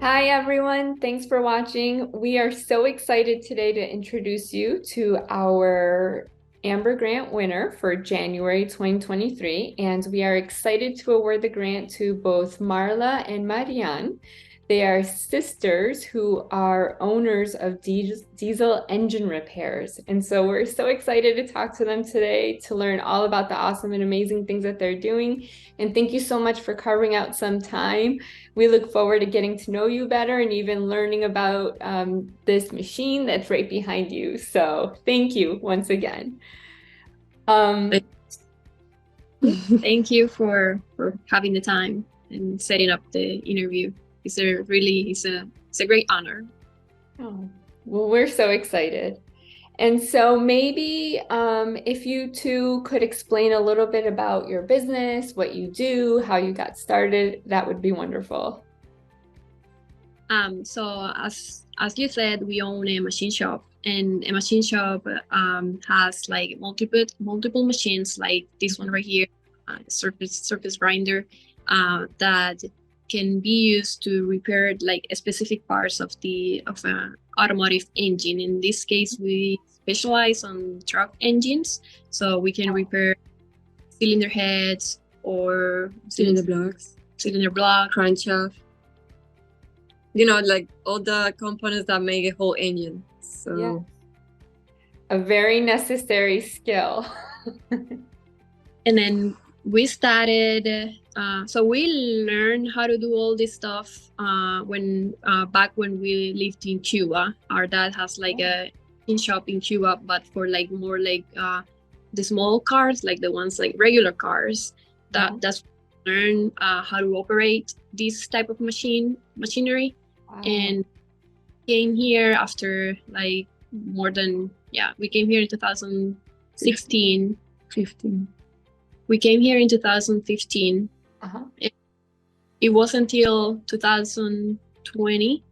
Hi, everyone. Thanks for watching. We are so excited today to introduce you to our Amber Grant winner for January 2023. And we are excited to award the grant to both Marla and Marian. They are sisters who are owners of diesel engine repairs. And so we're so excited to talk to them today to learn all about the awesome and amazing things that they're doing. And thank you so much for carving out some time. We look forward to getting to know you better and even learning about this machine that's right behind you. So thank you once again. Um, Thank you for having the time and setting up the interview. It's a great honor. oh, well, we're so excited. And so maybe if you two could explain a little bit about your business, what you do, how you got started, that would be wonderful. So as you said, we own a machine shop, and a machine shop has like multiple machines, like this one right here, surface grinder, that can be used to repair like specific parts of an automotive engine. In this case, we specialize on truck engines, so we can repair cylinder heads or cylinder blocks, crankshaft, like all the components that make a whole engine. So Yeah. A very necessary skill. and then we started. So we learned how to do all this stuff when back when we lived in Cuba. Our dad has like a in shop in Cuba, but for like more like the small cars, like the ones like regular cars. That's learn how to operate this type of machinery, Wow. and came here after like more than we came here in 2016. 15. We came here in 2015. Uh-huh. It was until 2020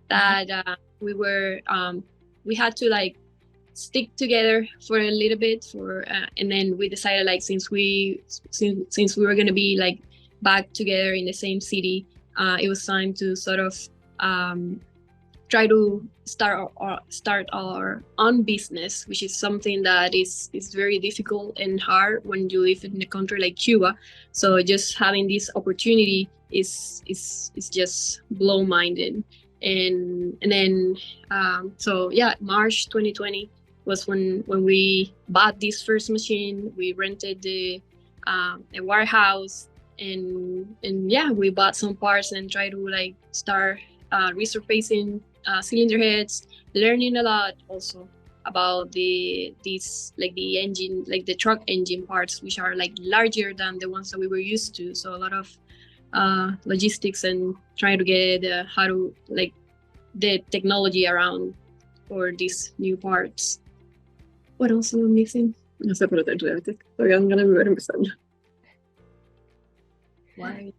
that we had to like stick together for a little bit and then we decided like since we were going to be like back together in the same city, it was time to sort of try to start our own business, which is something that is very difficult and hard when you live in a country like Cuba. So just having this opportunity is just blow minded. And then so yeah, March 2020 was when we bought this first machine. We rented a warehouse, and yeah, we bought some parts and tried to like start resurfacing cylinder heads, learning a lot also about the engine, like the truck engine parts, which are like larger than the ones that we were used to. So a lot of logistics and trying to get how to like the technology around for these new parts. What else am I missing? No sé, pero te enredaste. Todavía dan ganas de volver a empezar. Why?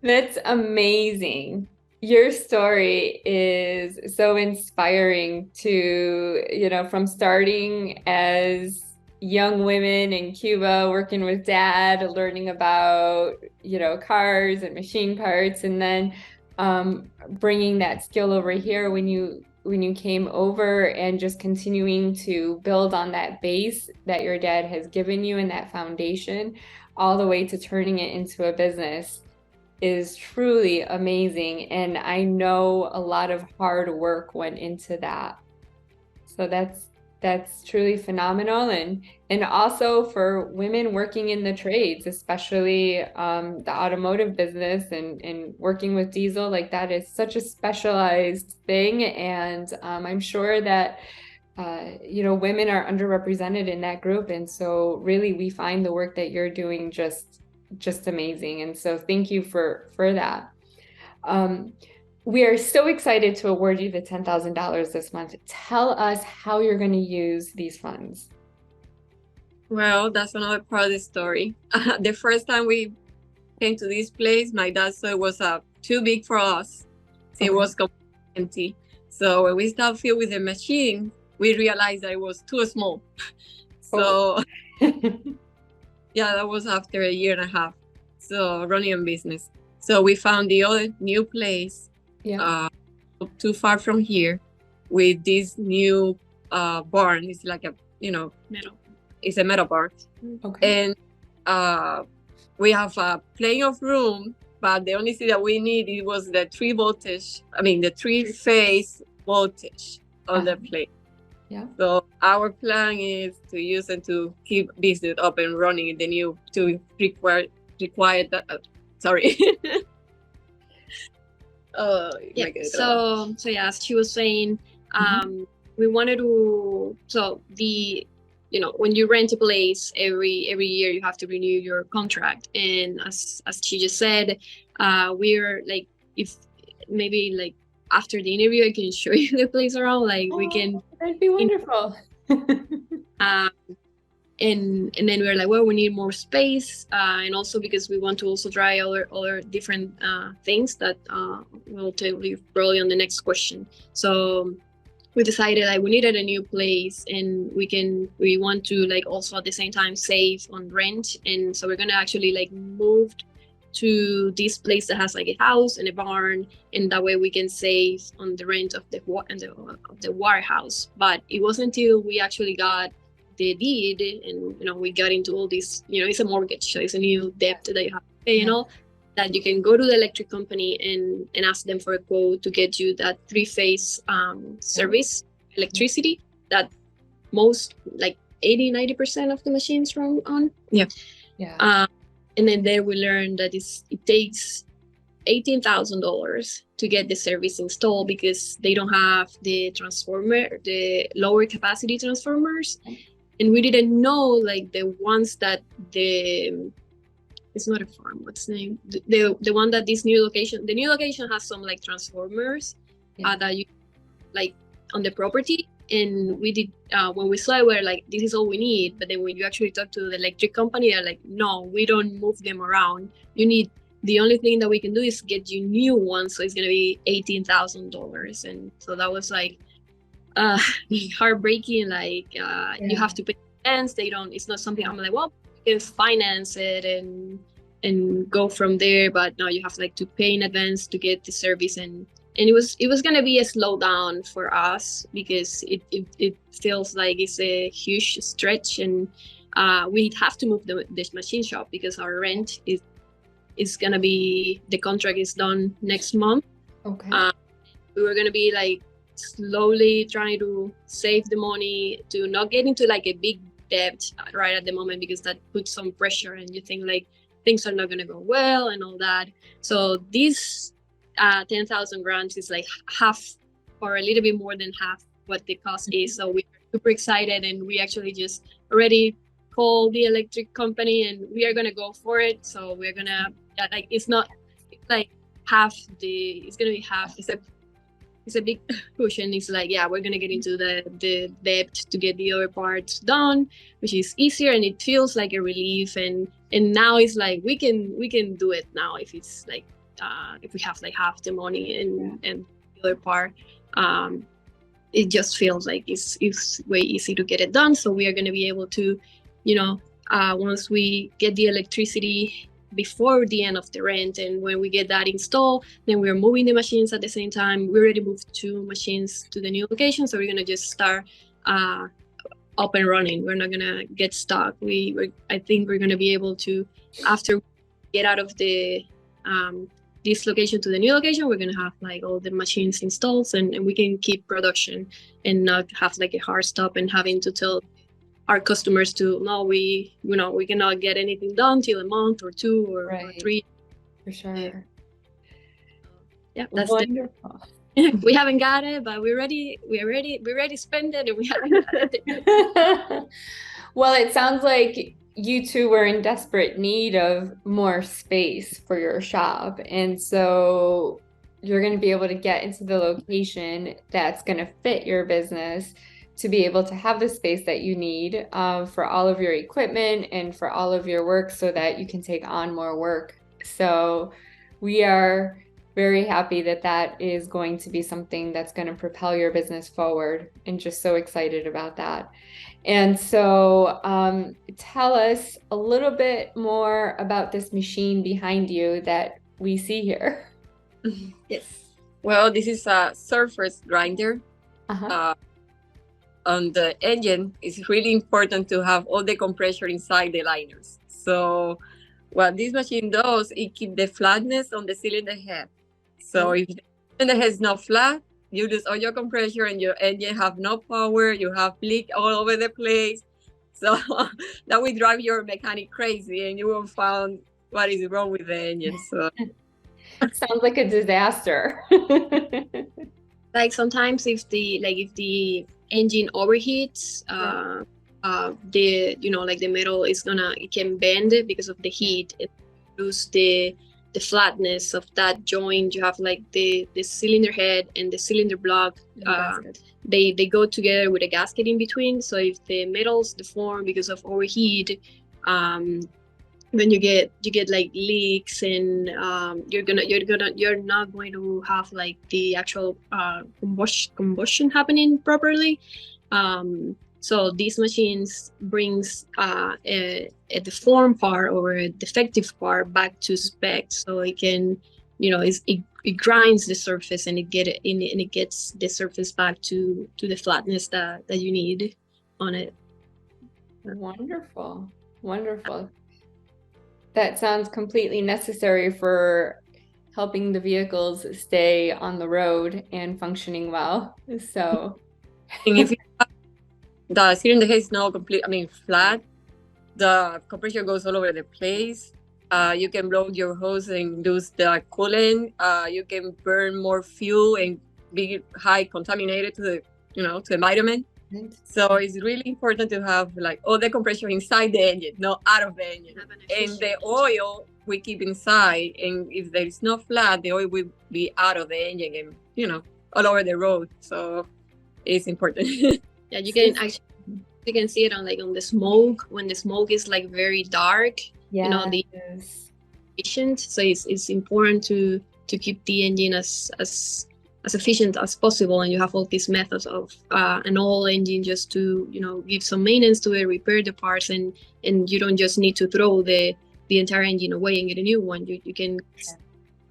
That's amazing. Your story is so inspiring to, from starting as young women in Cuba, working with dad, learning about, cars and machine parts, and then bringing that skill over here when you came over and just continuing to build on that base that your dad has given you and that foundation all the way to turning it into a business is truly amazing. And I know a lot of hard work went into that. So that's truly phenomenal. And also for women working in the trades, especially the automotive business and working with diesel, like that is such a specialized thing. And I'm sure that women are underrepresented in that group. And so really we find the work that you're doing just amazing. And so thank you for that. We are so excited to award you the $10,000 this month. Tell us how you're going to use these funds. Well, that's another part of the story. The first time we came to this place, my dad said it was too big for us. So it was completely empty. So when we started fill with the machine, we realized that it was too small. So yeah, that was after a year and a half. So running a business. So we found the other new place, Yeah. not too far from here, with this new barn. It's like a, Metal. it's a metal barn. Okay. And we have plenty of room, but the only thing that we need, it was the the three-phase voltage on the place. Yeah. So our plan is to use it to keep business up and running in the new, to require that. Sorry. Oh Yeah. my God. So yeah, as she was saying, we wanted to, so the, when you rent a place every year, you have to renew your contract. And as she just said, we're like, if maybe like after the interview, I can show you the place around. Like we can. That'd be wonderful. And then we're like, well, we need more space, and also because we want to also try other different things that we'll tell you probably on the next question. So we decided like we needed a new place, and we want to like also at the same time save on rent. And so we're gonna actually like move to this place that has like a house and a barn, and that way we can save on the rent of the warehouse. But it wasn't until we actually got the deed, and we got into all this, it's a mortgage, so it's a new debt that you have to pay and all, that you can go to the electric company and ask them for a quote to get you that three-phase service electricity that most, like 80-90% of the machines run on. And then there we learned that it takes $18,000 to get the service installed, because they don't have the lower capacity transformers. And we didn't know like the ones that it's not a farm, what's the name? The one that the new location has some like transformers that you like on the property. And we did, when we saw it, we're like, this is all we need. But then when you actually talk to the electric company, they're like, no, we don't move them around. The only thing that we can do is get you new ones. So it's going to be $18,000. And so that was like heartbreaking. Like you have to pay finance. It's not something I'm like, well, you can finance it and go from there. But no, you have like to pay in advance to get the service. And it was gonna be a slowdown for us, because it feels like it's a huge stretch, and we have to move this machine shop because our rent is gonna be, the contract is done next month. Okay. We were gonna be like slowly trying to save the money to not get into like a big debt right at the moment, because that puts some pressure, and you think like things are not gonna go well and all that. So this 10,000 grants is like half, or a little bit more than half what the cost is. So we're super excited, and we actually just already called the electric company, and we are gonna go for it. So we're gonna it's like half it's gonna be half. It's a big push, and it's like, we're gonna get into the debt to get the other parts done, which is easier, and it feels like a relief. And now it's like we can do it now, if it's like if we have like half the money and the other part, it just feels like it's way easy to get it done. So we are going to be able to, once we get the electricity before the end of the rent, and when we get that installed, then we're moving the machines at the same time. We already moved 2 machines to the new location, so we're going to just start up and running. We're not going to get stuck. I think we're going to be able to, after we get out of the this location to the new location, we're going to have like all the machines installed, and we can keep production and not have like a hard stop and having to tell our customers to, no, we cannot get anything done till a month or 2 or 3. For sure. Yeah, that's wonderful. We haven't got it, but we're ready to spend it, and we haven't got it. Well, it sounds like you two were in desperate need of more space for your shop, and so you're going to be able to get into the location that's going to fit your business, to be able to have the space that you need for all of your equipment and for all of your work, so that you can take on more work. So we are very happy that is going to be something that's going to propel your business forward, and just so excited about that. And so tell us a little bit more about this machine behind you that we see here? Yes. Well, this is a surface grinder. Uh-huh. On the engine, it's really important to have all the compressor inside the liners. So what this machine does, it keeps the flatness on the cylinder head. So if the cylinder head is not flat, you lose all your compressor and your engine have no power. You have leak all over the place. So that will drive your mechanic crazy, and you will find what is wrong with the engine. So Sounds like a disaster. Like sometimes if the engine overheats, the like the metal is it can bend it because of the heat and lose the flatness of that joint. You have like the cylinder head and the cylinder block. They go together with a gasket in between. So if the metals deform because of overheat, then you get like leaks, and you're not going to have like the actual combustion happening properly. So these machines brings a deformed part or a defective part back to spec, so it can it grinds the surface and it gets the surface back to the flatness that you need on it. Wonderful. That sounds completely necessary for helping the vehicles stay on the road and functioning well. So, and if the cylinder head is not flat, the compressor goes all over the place. You can blow your hose and lose the coolant. You can burn more fuel and be high contaminated to the to the environment. So it's really important to have like all the compressor inside the engine, not out of the engine. And the oil we keep inside. And if there is no flat, the oil will be out of the engine and all over the road. So it's important. Yeah, you can see it on the smoke, when the smoke is like very dark. The efficient. So it's important to keep the engine as efficient as possible, and you have all these methods of an old engine just to give some maintenance to it, repair the parts, and you don't just need to throw the entire engine away and get a new one. You can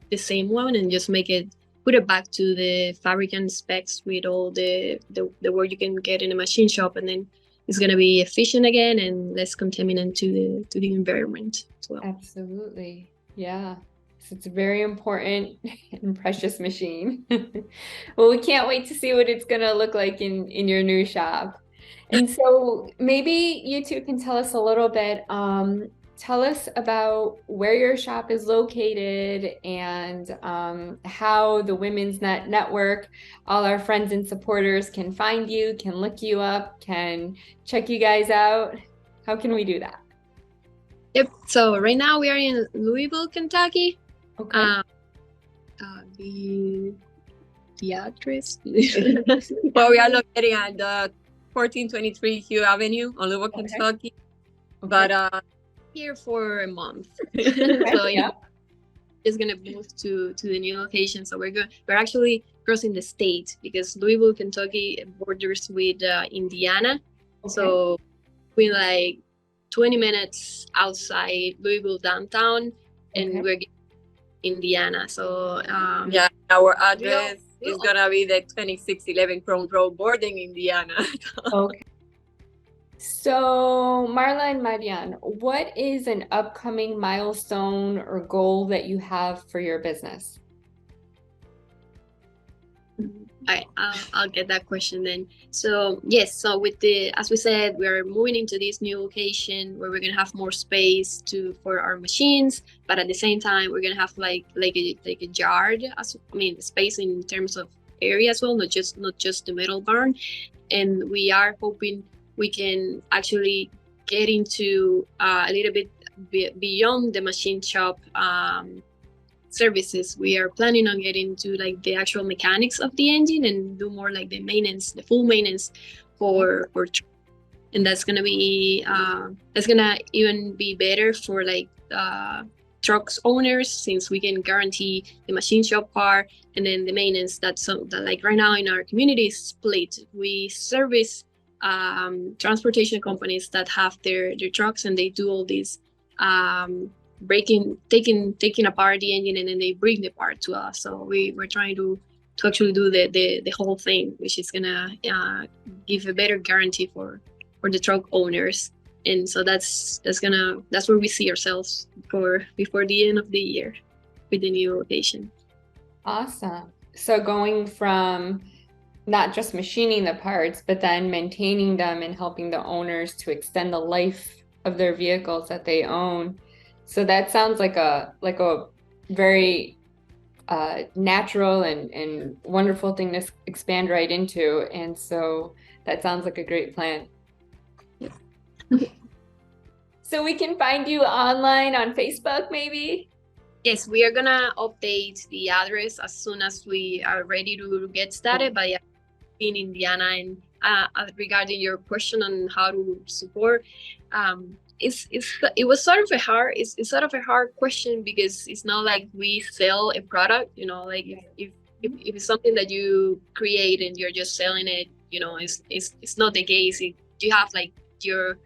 the same one and just put it back to the fabricant specs with all the work you can get in a machine shop, and then it's going to be efficient again and less contaminant to the environment as well. Absolutely. Yeah. It's a very important and precious machine. Well, we can't wait to see what it's going to look like in your new shop. And so maybe you two can tell us a little bit, tell us about where your shop is located and how the Women's Net Network, all our friends and supporters can find you, can look you up, can check you guys out. How can we do that? Yep. So right now we are in Louisville, Kentucky. Okay. The address. Well, we are located at the 1423 Hugh Avenue on Louisville, Kentucky. Okay. But here for a month. Okay. So yeah, just gonna move to the new location. So we're actually crossing the state because Louisville, Kentucky borders with Indiana. Okay. So we're like 20 minutes outside Louisville downtown, and we're Indiana. So yeah, our address is gonna be the 2611 Crown Road, bordering Indiana. Okay. So Marla and Marian, what is an upcoming milestone or goal that you have for your business? I'll get that question then. So yes, so as we said, we're moving into this new location where we're gonna have more space for our machines, but at the same time we're gonna have like a yard, space in terms of area as well, not just the metal barn. And we are hoping we can actually get into a little bit beyond the machine shop services. We are planning on getting to like the actual mechanics of the engine and do more like the maintenance, the full maintenance for and that's gonna be even be better for like trucks owners, since we can guarantee the machine shop part and then the maintenance. That like right now in our community is split. We service transportation companies that have their trucks, and they do all these taking apart the engine, and then they bring the part to us. So we're trying to actually do the whole thing, which is gonna give a better guarantee for the truck owners. And so that's where we see ourselves before the end of the year with the new location. Awesome. So going from not just machining the parts, but then maintaining them and helping the owners to extend the life of their vehicles that they own. So that sounds like a very natural and wonderful thing to expand right into. And so that sounds like a great plan. So we can find you online on Facebook, maybe? Yes, we are gonna update the address as soon as we are ready to get started. But yeah, in Indiana, and regarding your question on how to support, it was sort of a hard it's sort of a hard question, because it's not like we sell a product, you know, like if it's something that you create and you're just selling it, you know, it's not the case. You have like your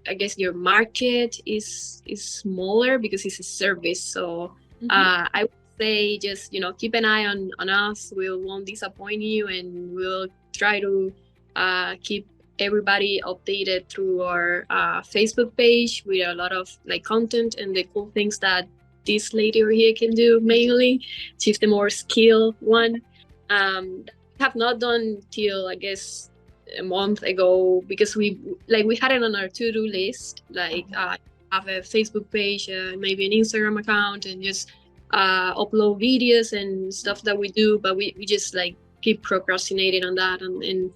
I guess your market is smaller because it's a service. So I would say just, you know, keep an eye on us. We won't disappoint you, and we'll try to keep everybody updated through our Facebook page with a lot of like content and the cool things that this lady over here can do. Mainly, she's the more skilled one. Have not done till, I guess, a month ago, because we had it on our to-do list, like have a Facebook page, maybe an Instagram account, and just upload videos and stuff that we do, but we just like keep procrastinating on that, and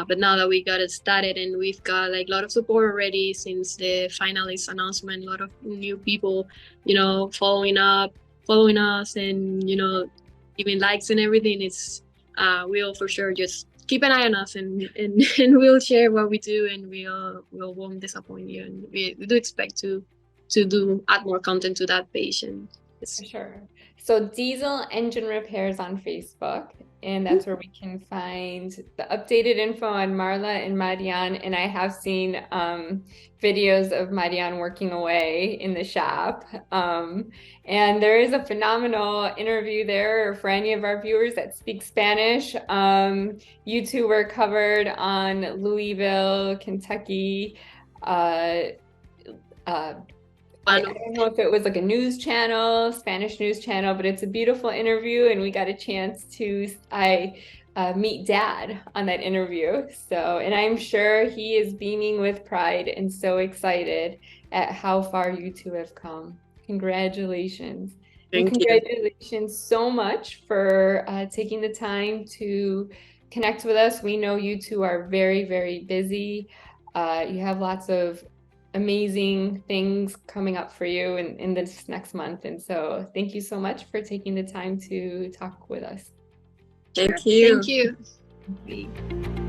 but now that we got it started, and we've got like a lot of support already since the finalist announcement, a lot of new people, you know, following us, and, you know, giving likes and everything. It's we'll for sure just keep an eye on us, and we'll share what we do, and we won't disappoint you, and we do expect to add more content to that page. And for sure. So Diesel Engine Repairs on Facebook, and that's where we can find the updated info on Marla and Marian. And I have seen videos of Marian working away in the shop. And there is a phenomenal interview there for any of our viewers that speak Spanish. You two were covered on Louisville, Kentucky. I don't know if it was like a news channel, Spanish news channel, but it's a beautiful interview, and we got a chance to meet Dad on that interview. So, and I'm sure he is beaming with pride and so excited at how far you two have come. Congratulations. Thank you. Congratulations so much for taking the time to connect with us. We know you two are very, very busy. You have lots of amazing things coming up for you in this next month. And so thank you so much for taking the time to talk with us. Thank you. Thank you.